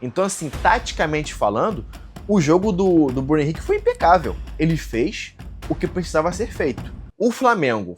Então, assim, taticamente falando, o jogo do Bruno Henrique foi impecável. Ele fez o que precisava ser feito. O Flamengo,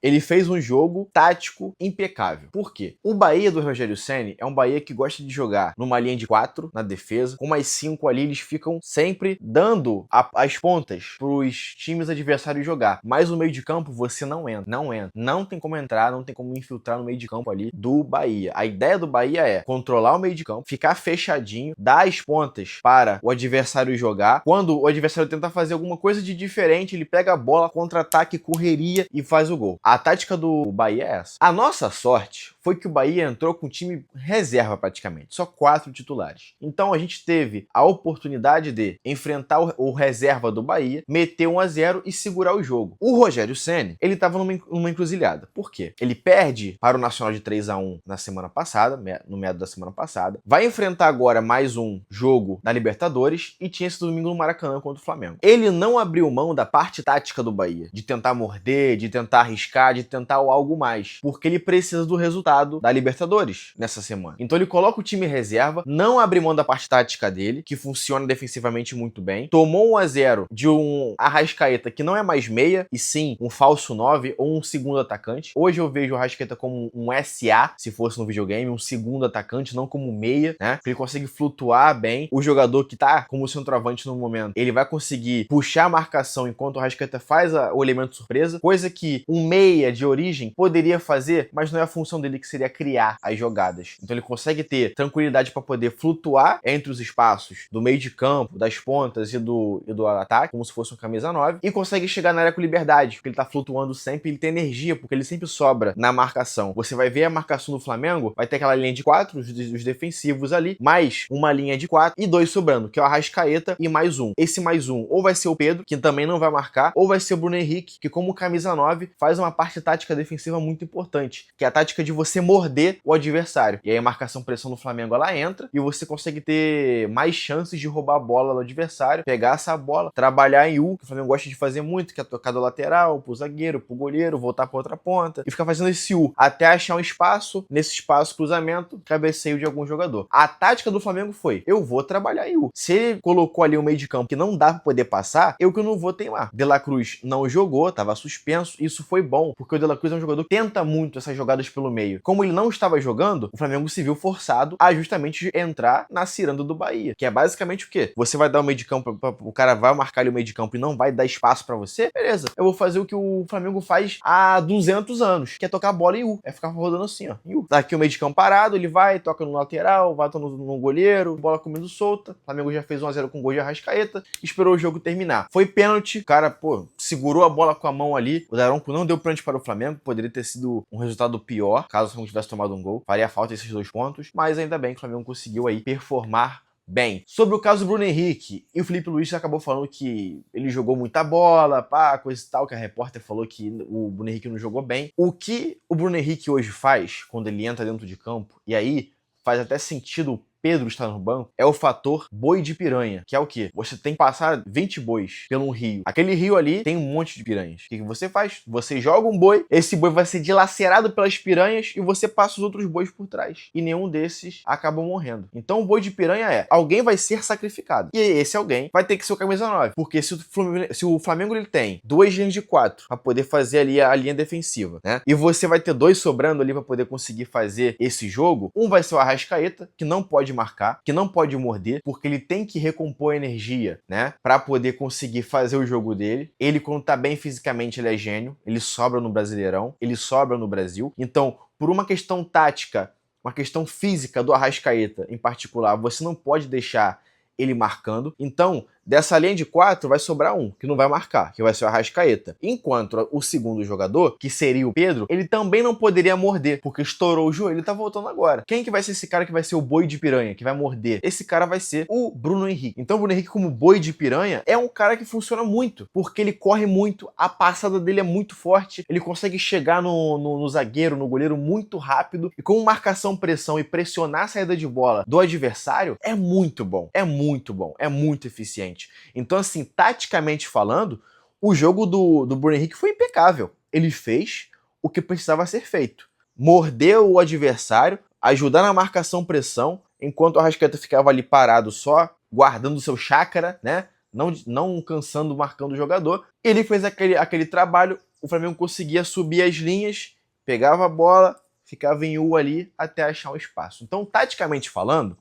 ele fez um jogo tático impecável. Por quê? O Bahia do Rogério Ceni é um Bahia que gosta de jogar numa linha de 4 na defesa, com mais 5 ali, eles ficam sempre dando as pontas pros times adversários jogar. Mas no meio de campo você não entra. Não tem como entrar, não tem como infiltrar no meio de campo ali do Bahia. A ideia do Bahia é controlar o meio de campo, ficar fechadinho, dar as pontas para o adversário jogar. Quando o adversário tenta fazer alguma coisa de diferente, ele pega a bola, contra-ataque, correria e faz o gol. A tática do Bahia é essa. A nossa sorte foi que o Bahia entrou com time reserva praticamente, só 4 titulares. Então a gente teve a oportunidade de enfrentar o reserva do Bahia, meter 1-0 e segurar o jogo. O Rogério Ceni, ele estava numa encruzilhada. Por quê? Ele perde para o Nacional de 3-1 na semana passada, no meado da semana passada, vai enfrentar agora mais um jogo na Libertadores e tinha esse domingo no Maracanã contra o Flamengo. Ele não abriu mão da parte tática do Bahia, de tentar morder, de tentar arriscar, de tentar algo mais, porque ele precisa do resultado da Libertadores nessa semana. Então ele coloca o time reserva, não abre mão da parte tática dele, que funciona defensivamente muito bem, tomou 1-0 de um Arrascaeta que não é mais meia, e sim um falso 9 ou um segundo atacante. Hoje eu vejo o Arrascaeta como um SA, se fosse no videogame, um segundo atacante, não como meia, né? Ele consegue flutuar bem. O jogador que tá como centroavante no momento, ele vai conseguir puxar a marcação enquanto o Arrascaeta faz o elemento surpresa, coisa que um meia de origem poderia fazer, mas não é a função dele, que seria criar as jogadas. Então ele consegue ter tranquilidade para poder flutuar entre os espaços do meio de campo, das pontas e do ataque, como se fosse um camisa 9, e consegue chegar na área com liberdade, porque ele tá flutuando sempre, ele tem energia, porque ele sempre sobra na marcação. Você vai ver a marcação do Flamengo, vai ter aquela linha de 4, os defensivos ali, mais uma linha de 4 e 2 sobrando, que é o Arrascaeta e mais um. Esse mais um ou vai ser o Pedro, que também não vai marcar, ou vai ser o Bruno Henrique, que como camisa 9 faz uma parte tática defensiva muito importante, que é a tática de você morder o adversário. E aí a marcação-pressão do Flamengo, ela entra e você consegue ter mais chances de roubar a bola do adversário, pegar essa bola, trabalhar em U, que o Flamengo gosta de fazer muito, que é tocar do lateral, pro zagueiro, pro goleiro, voltar pra outra ponta, e ficar fazendo esse U, até achar um espaço, nesse espaço, cruzamento, cabeceio de algum jogador. A tática do Flamengo foi, eu vou trabalhar em U. Se ele colocou ali o meio de campo que não dá pra poder passar, eu que não vou teimar. De La Cruz não jogou, tava suspenso, isso foi bom, porque o De La Cruz é um jogador que tenta muito essas jogadas pelo meio. Como ele não estava jogando, o Flamengo se viu forçado a justamente entrar na ciranda do Bahia, que é basicamente o quê? Você vai dar o meio de campo, o cara vai marcar ali o meio de campo e não vai dar espaço pra você? Beleza, eu vou fazer o que o Flamengo faz há 200 anos, que é tocar a bola em U, é ficar rodando assim, ó, em U. Tá aqui o meio de campo parado, ele vai, toca no lateral, vai no goleiro, bola comendo solta. O Flamengo já fez 1-0 com gol de Arrascaeta, esperou o jogo terminar. Foi pênalti, o cara, segurou a bola com a mão ali, o Daronco não deu pênalti para o Flamengo, poderia ter sido um resultado pior, caso o Flamengo tivesse tomado um gol, faria falta esses 2 pontos, mas ainda bem que o Flamengo conseguiu aí performar bem. Sobre o caso do Bruno Henrique, e o Felipe Luiz acabou falando que ele jogou muita bola, coisa e tal, que a repórter falou que o Bruno Henrique não jogou bem. O que o Bruno Henrique hoje faz, quando ele entra dentro de campo, e aí faz até sentido Pedro está no banco, é o fator boi de piranha, que é o quê? Você tem que passar 20 bois pelo rio. Aquele rio ali tem um monte de piranhas. O que você faz? Você joga um boi, esse boi vai ser dilacerado pelas piranhas e você passa os outros bois por trás. E nenhum desses acaba morrendo. Então o boi de piranha é, alguém vai ser sacrificado. E esse alguém vai ter que ser o camisa 9. Porque se o Flamengo ele tem 2 linhas de 4 para poder fazer ali a linha defensiva, né? E você vai ter 2 sobrando ali para poder conseguir fazer esse jogo. Um vai ser o Arrascaeta, que não pode marcar, que não pode morder, porque ele tem que recompor energia, né, para poder conseguir fazer o jogo dele. Ele, quando tá bem fisicamente, ele é gênio, ele sobra no Brasileirão, ele sobra no Brasil. Então, por uma questão tática, uma questão física do Arrascaeta em particular, você não pode deixar ele marcando. Então, dessa linha de 4 vai sobrar um, que não vai marcar, que vai ser o Arrascaeta. Enquanto o segundo jogador, que seria o Pedro, ele também não poderia morder, porque estourou o joelho e tá voltando agora. Quem que vai ser esse cara que vai ser o boi de piranha, que vai morder? Esse cara vai ser o Bruno Henrique. Então o Bruno Henrique, como boi de piranha, é um cara que funciona muito, porque ele corre muito, a passada dele é muito forte, ele consegue chegar no zagueiro, no goleiro muito rápido, e com marcação, pressão e pressionar a saída de bola do adversário, é muito bom, é muito bom, é muito eficiente. Então, assim, taticamente falando, o jogo do Bruno Henrique foi impecável. Ele fez o que precisava ser feito. Mordeu o adversário, ajudar na marcação-pressão, enquanto o Arrascaeta ficava ali parado só, guardando o seu chácara, né? Não cansando, marcando o jogador. Ele fez aquele trabalho, o Flamengo conseguia subir as linhas, pegava a bola, ficava em U ali até achar um espaço. Então, taticamente falando,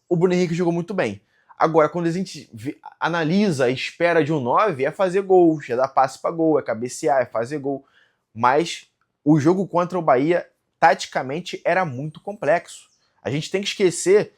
o Bruno Henrique jogou muito bem. Agora, quando a gente analisa a espera de um 9, é fazer gols, é dar passe para gol, é cabecear, é fazer gol. Mas o jogo contra o Bahia, taticamente, era muito complexo. A gente tem que esquecer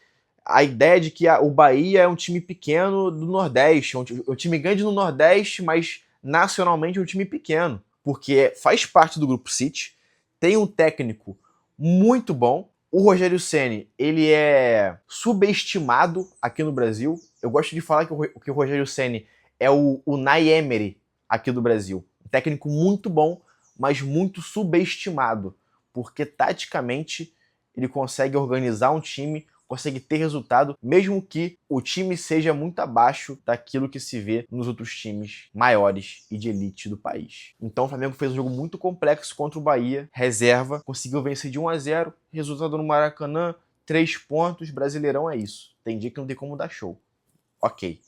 a ideia de que o Bahia é um time pequeno do Nordeste, um time grande no Nordeste, mas nacionalmente é um time pequeno, porque faz parte do Grupo City, tem um técnico muito bom. O Rogério Ceni, ele é subestimado aqui no Brasil. Eu gosto de falar que o Rogério Ceni é o Unai Emery aqui do Brasil. Um técnico muito bom, mas muito subestimado, porque taticamente ele consegue organizar um time, consegue ter resultado, mesmo que o time seja muito abaixo daquilo que se vê nos outros times maiores e de elite do país. Então o Flamengo fez um jogo muito complexo contra o Bahia, reserva, conseguiu vencer de 1-0, resultado no Maracanã, 3 pontos, Brasileirão é isso. Tem dia que não tem como dar show. Ok.